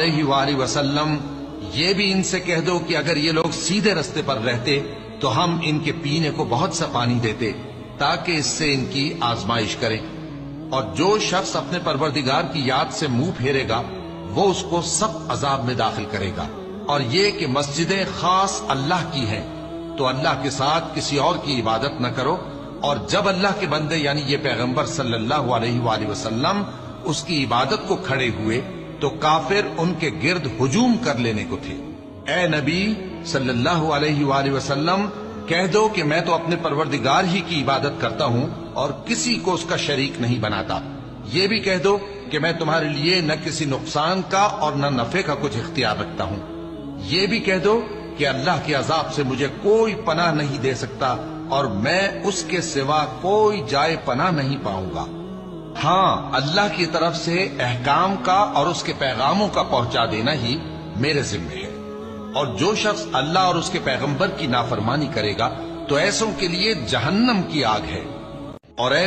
علیہ وآلہ وسلم یہ بھی ان سے کہہ دو کہ اگر یہ لوگ سیدھے رستے پر رہتے تو ہم ان کے پینے کو بہت سا پانی دیتے تاکہ اس سے ان کی آزمائش کریں، اور جو شخص اپنے پروردگار کی یاد سے منہ پھیرے گا وہ اس کو سخت عذاب میں داخل کرے گا۔ اور یہ کہ مسجدیں خاص اللہ کی ہیں تو اللہ کے ساتھ کسی اور کی عبادت نہ کرو، اور جب اللہ کے بندے یعنی یہ پیغمبر صلی اللہ علیہ وآلہ وسلم اس کی عبادت کو کھڑے ہوئے تو کافر ان کے گرد ہجوم کر لینے کو تھے۔ اے نبی صلی اللہ علیہ وآلہ وسلم کہہ دو کہ میں تو اپنے پروردگار ہی کی عبادت کرتا ہوں اور کسی کو اس کا شریک نہیں بناتا۔ یہ بھی کہہ دو کہ میں تمہارے لیے نہ کسی نقصان کا اور نہ نفع کا کچھ اختیار رکھتا ہوں۔ یہ بھی کہہ دو کہ اللہ کے عذاب سے مجھے کوئی پناہ نہیں دے سکتا اور میں اس کے سوا کوئی جائے پناہ نہیں پاؤں گا۔ ہاں، اللہ کی طرف سے احکام کا اور اس کے پیغاموں کا پہنچا دینا ہی میرے ذمہ ہے، اور جو شخص اللہ اور اس کے پیغمبر کی نافرمانی کرے گا تو ایسوں کے لیے جہنم کی آگ ہے۔ اور اے